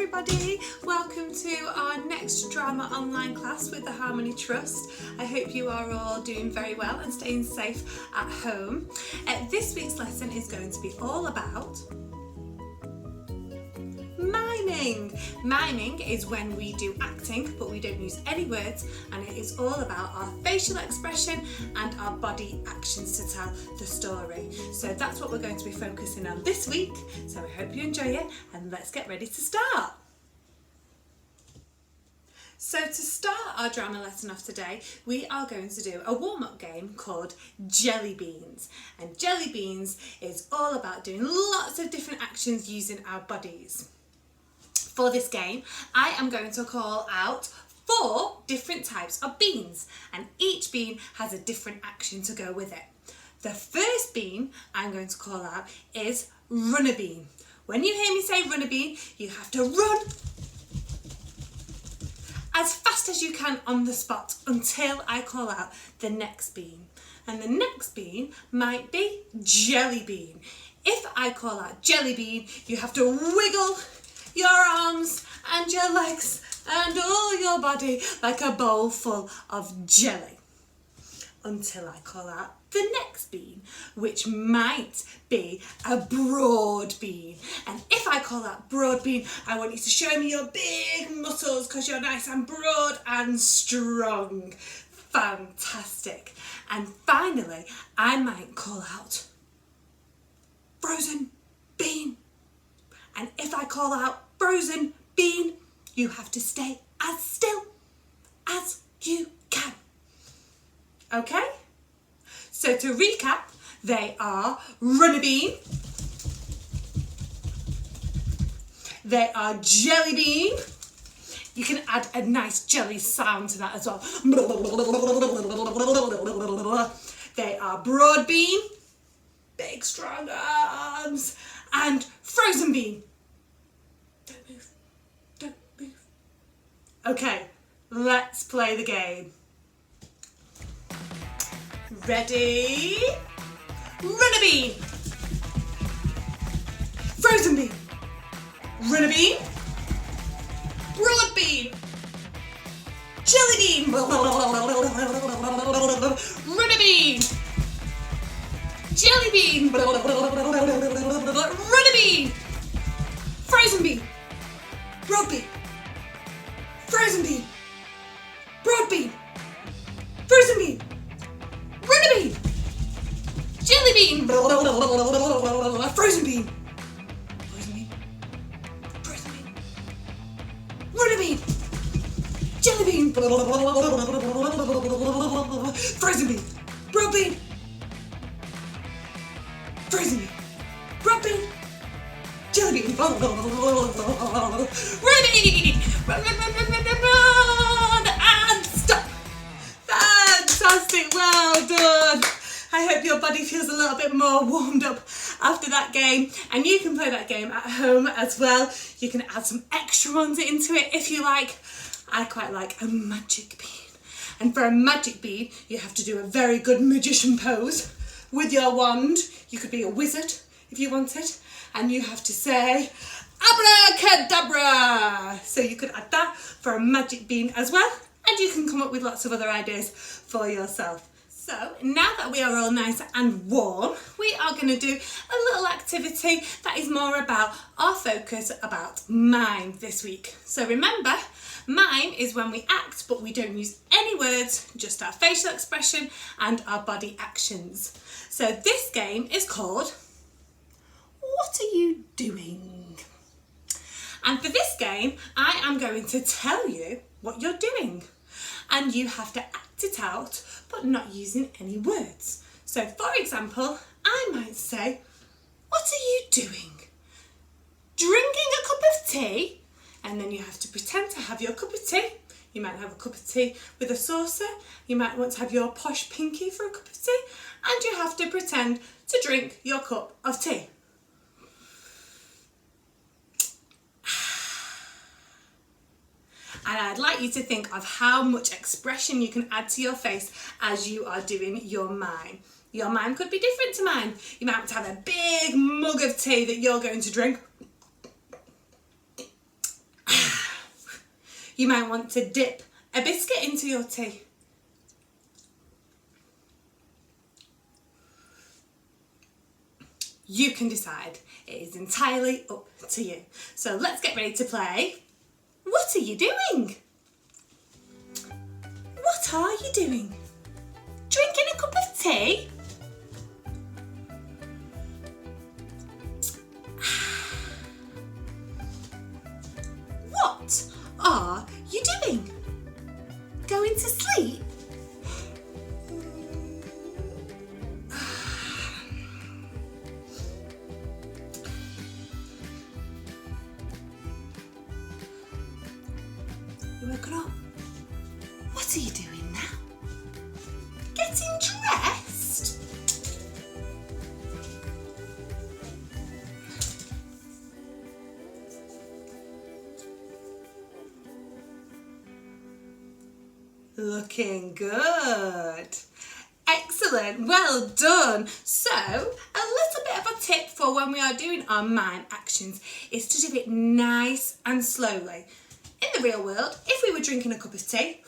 everybody, welcome to our next drama online class with the Harmony Trust. I hope you are all doing very well and staying safe at home. This week's lesson is going to be all about miming. Miming is when we do acting but we don't use any words, and it is all about our facial expression and our body actions to tell the story. So that's what we're going to be focusing on this week. So I hope you enjoy it, and let's get ready to start. So to start our drama lesson off today, we are going to do a warm-up game called Jelly Beans. And Jelly Beans is all about doing lots of different actions using our bodies. For this game, I am going to call out 4 different types of beans, and each bean has a different action to go with it. The first bean I'm going to call out is runner bean. When you hear me say runner bean, you have to run as fast as you can on the spot until I call out the next bean. And the next bean might be jelly bean. If I call out jelly bean, you have to wiggle your arms and your legs and all your body like a bowl full of jelly until I call out the next bean, which might be a broad bean. And if I call out broad bean, I want you to show me your big muscles because you're nice and broad and strong. Fantastic. And finally, I might call out frozen bean. And if I call out frozen bean, you have to stay as still as you can. Okay? So to recap, they are runner bean, they are jelly bean. You can add a nice jelly sound to that as well. They are broad bean, big strong arms, and frozen bean. Don't move, don't move. Okay, let's play the game. Ready? Runner bean, frozen bean, runner bean, broad bean, jelly bean, runner bean, jelly bean, runner bean, frozen bean, broad bean, frozen bean, broad bean, frozen bean, runner bean, jelly bean, frozen bean, frozen bean, frozen bean, runner bean, jelly bean, frozen bean, broad bean, frozen bean, broad bean, jelly bean, runner bean, and stop. Fantastic, well done. I hope your body feels a little bit more warmed up after that game, and you can play that game at home as well. You can add some extra ones into it if you like. I quite like a magic bean, and for a magic bean you have to do a very good magician pose with your wand. You could be a wizard if you wanted, and you have to say abracadabra. So you could add that for a magic bean as well, and you can come up with lots of other ideas for yourself. So now that we are all nice and warm, we are going to do a little activity that is more about our focus about mime this week. So remember, mime is when we act but we don't use any words, just our facial expression and our body actions. So this game is called What Are You Doing? And for this game, I am going to tell you what you're doing, and you have to act it out but not using any words. So for example, I might say, what are you doing? Drinking a cup of tea, and then you have to pretend to have your cup of tea. You might have a cup of tea with a saucer, you might want to have your posh pinky for a cup of tea, and you have to pretend to drink your cup of tea. And I'd like you to think of how much expression you can add to your face as you are doing your mime. Your mime could be different to mine. You might have a big mug of tea that you're going to drink. You might want to dip a biscuit into your tea. You can decide. It is entirely up to you. So let's get ready to play. What are you doing? What are you doing? Drinking a cup of tea? What are you doing? Going to sleep? You woken up. What are you doing now? Getting dressed? Looking good. Excellent, well done. So, a little bit of a tip for when we are doing our mime actions is to do it nice and slowly. In the real world, if we were drinking a cup of tea,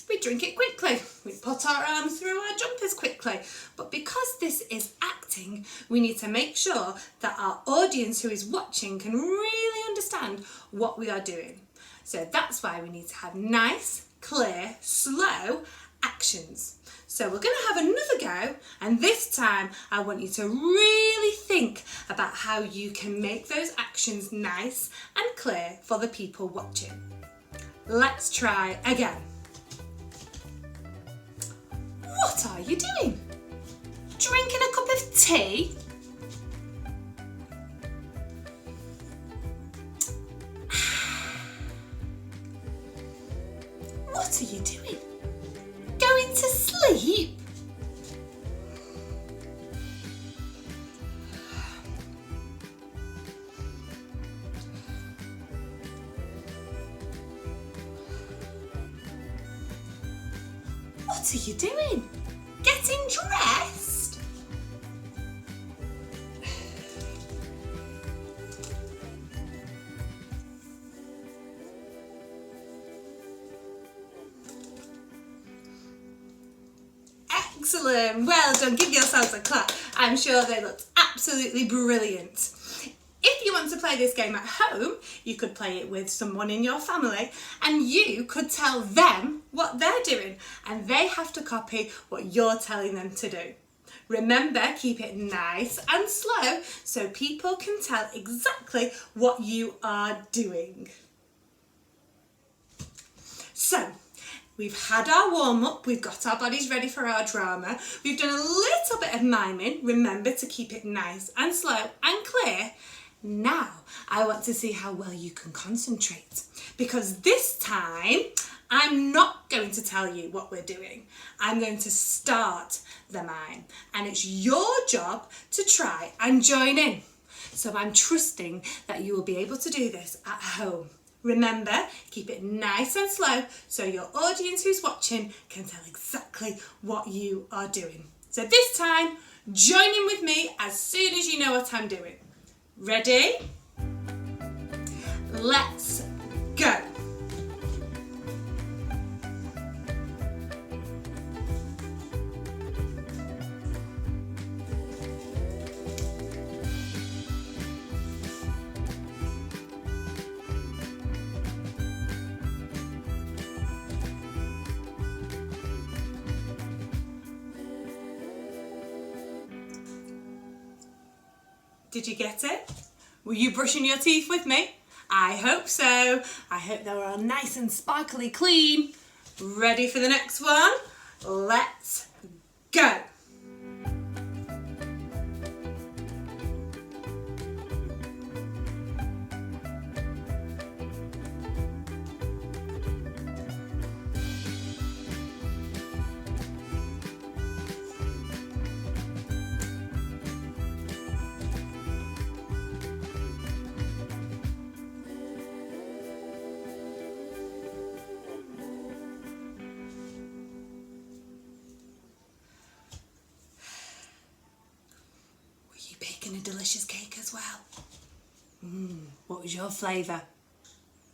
we'd drink it quickly. We'd put our arms through our jumpers quickly. But because this is acting, we need to make sure that our audience who is watching can really understand what we are doing. So that's why we need to have nice, clear, slow actions. So we're going to have another go, and this time I want you to really think about how you can make those actions nice and clear for the people watching. Let's try again. What are you doing? Drinking a cup of tea? What are you doing? Going to sleep? What are you doing? Getting dressed? Excellent, well done, give yourselves a clap. I'm sure they looked absolutely brilliant. If you want to play this game at home, you could play it with someone in your family and you could tell them what they're doing and they have to copy what you're telling them to do. Remember, keep it nice and slow so people can tell exactly what you are doing. So, we've had our warm-up, we've got our bodies ready for our drama, we've done a little bit of miming, remember to keep it nice and slow and clear. Now, I want to see how well you can concentrate, because this time, I'm not going to tell you what we're doing. I'm going to start the mime, and it's your job to try and join in. So I'm trusting that you will be able to do this at home. Remember, keep it nice and slow so your audience who's watching can tell exactly what you are doing. So this time, join in with me as soon as you know what I'm doing. Ready? Let's go. Did you get it? Were you brushing your teeth with me? I hope so. I hope they were all nice and sparkly clean. Ready for the next one? Let's go. Baking a delicious cake as well. What was your flavour?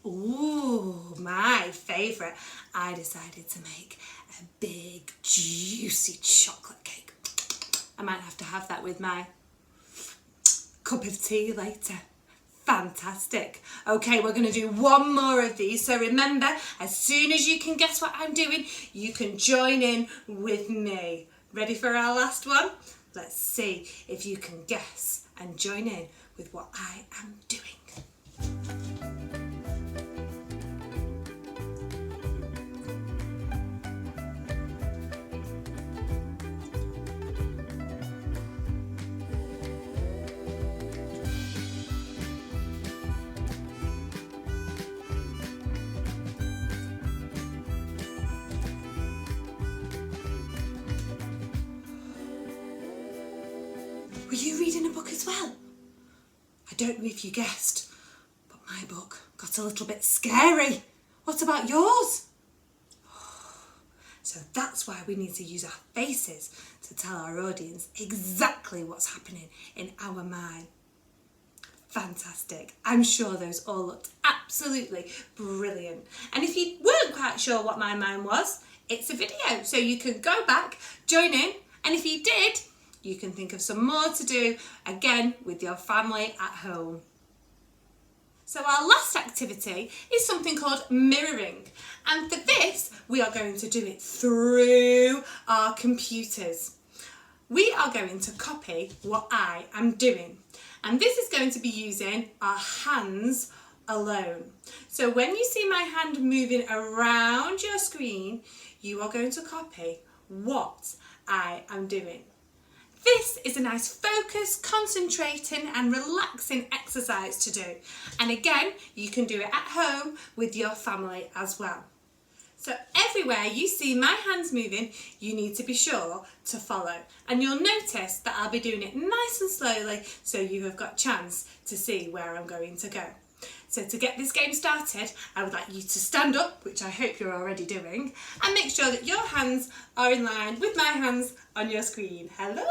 Ooh, my favourite. I decided to make a big, juicy chocolate cake. I might have to have that with my cup of tea later. Fantastic. Okay, we're going to do one more of these. So remember, as soon as you can guess what I'm doing, you can join in with me. Ready for our last one? Let's see if you can guess and join in with what I am doing. Were you reading a book as well? I don't know if you guessed, but my book got a little bit scary. What about yours? So that's why we need to use our faces to tell our audience exactly what's happening in our mind. Fantastic. I'm sure those all looked absolutely brilliant. And if you weren't quite sure what my mind was, it's a video. So you can go back, join in, and if you did, you can think of some more to do, again, with your family at home. So our last activity is something called mirroring. And for this, we are going to do it through our computers. We are going to copy what I am doing. And this is going to be using our hands alone. So when you see my hand moving around your screen, you are going to copy what I am doing. This is a nice focused, concentrating and relaxing exercise to do. And again, you can do it at home with your family as well. So everywhere you see my hands moving, you need to be sure to follow. And you'll notice that I'll be doing it nice and slowly so you have got a chance to see where I'm going to go. So to get this game started, I would like you to stand up, which I hope you're already doing, and make sure that your hands are in line with my hands on your screen. Hello!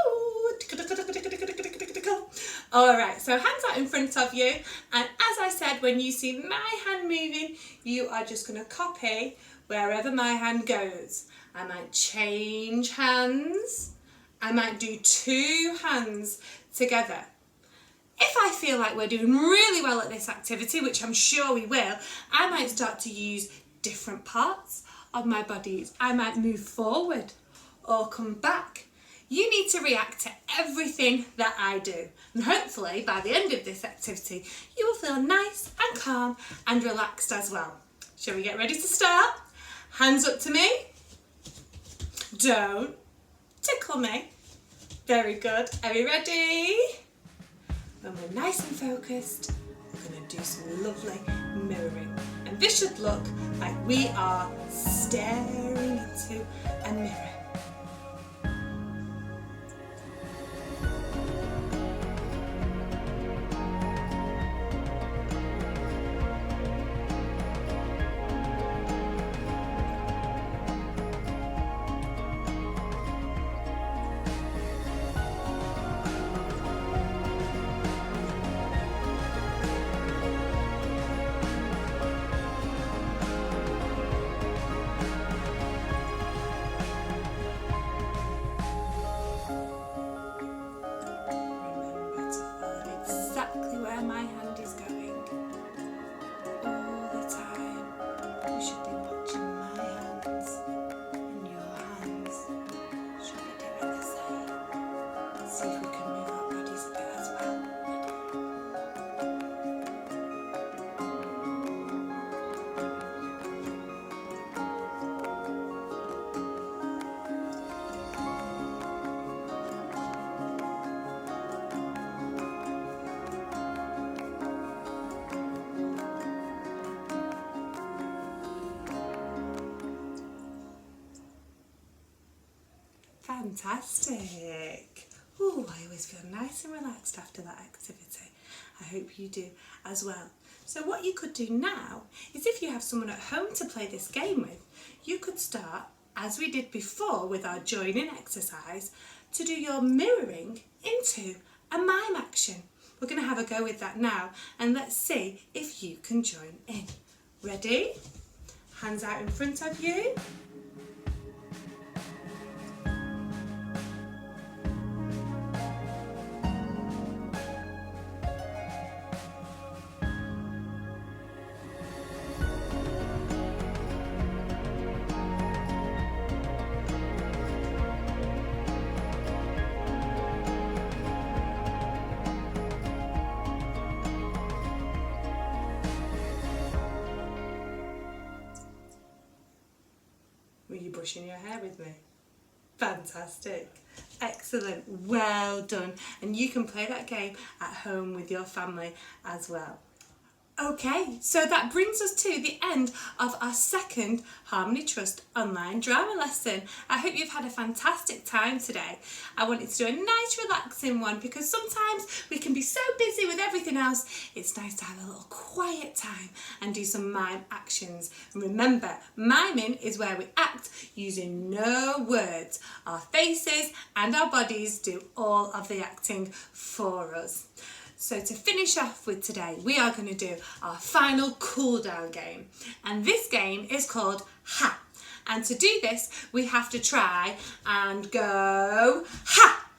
Alright, so hands out in front of you, and as I said, when you see my hand moving, you are just going to copy wherever my hand goes. I might change hands, I might do two hands together. If I feel like we're doing really well at this activity, which I'm sure we will, I might start to use different parts of my bodies. I might move forward or come back. You need to react to everything that I do. And hopefully by the end of this activity, you will feel nice and calm and relaxed as well. Shall we get ready to start? Hands up to me. Don't tickle me. Very good. Are we ready? When we're nice and focused, we're going to do some lovely mirroring. And this should look like we are staring into a mirror. My hand is going all the time. You should be watching my hands, and your hands should be doing the same. Let's see if we can move our bodies a bit as well. Fantastic. Ooh, I always feel nice and relaxed after that activity. I hope you do as well. So what you could do now is, if you have someone at home to play this game with, you could start, as we did before with our join-in exercise, to do your mirroring into a mime action. We're going to have a go with that now, and let's see if you can join in. Ready? Hands out in front of you. Were you brushing your hair with me? Fantastic. Excellent. Well done. And you can play that game at home with your family as well. Okay, so that brings us to the end of our second Harmony Trust online drama lesson. I hope you've had a fantastic time today. I wanted to do a nice relaxing one because sometimes we can be so busy with everything else. It's nice to have a little quiet time and do some mime actions. And remember, miming is where we act using no words. Our faces and our bodies do all of the acting for us. So to finish off with today, we are going to do our final cool down game. And this game is called Ha. And to do this, we have to try and go Ha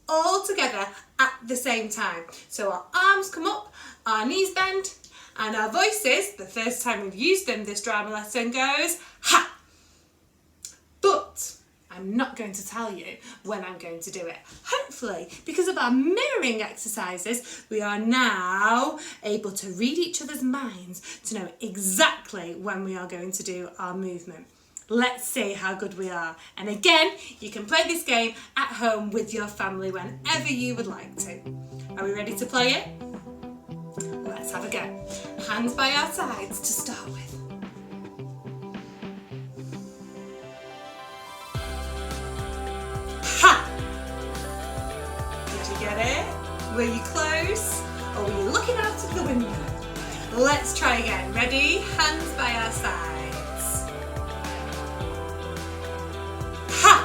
all together at the same time. So our arms come up, our knees bend, and our voices, the first time we've used them this drama lesson, goes Ha. But I'm not going to tell you when I'm going to do it. Hopefully, because of our mirroring exercises, we are now able to read each other's minds to know exactly when we are going to do our movement. Let's see how good we are. And again, you can play this game at home with your family whenever you would like to. Are we ready to play it? Let's have a go. Hands by our sides to start with. Get it? Were you close? Or were you looking out of the window? Let's try again. Ready? Hands by our sides. Ha!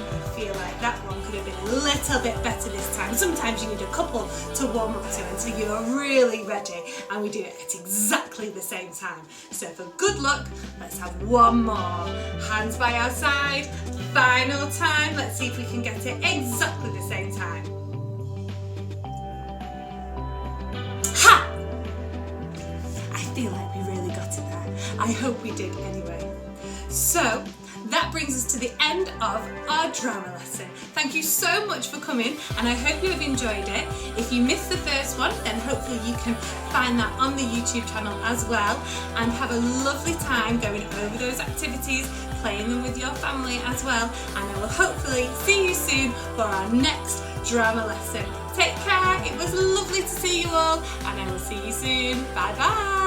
I feel like that one could have been a little bit better this time. Sometimes you need a couple to warm up to until you're really ready, and we do it at exactly the same time. So for good luck, let's have one more. Hands by our side. Final time. Let's see if we can get it exactly the same time. Ha! I feel like we really got it there. I hope we did anyway. So that brings us to the end of our drama lesson. Thank you so much for coming, and I hope you have enjoyed it. If you missed the first one, then hopefully you can find that on the YouTube channel as well, and have a lovely time going over those activities, playing them with your family as well, and I will hopefully see you soon for our next drama lesson. Take care. It was lovely to see you all, and I will see you soon. Bye bye.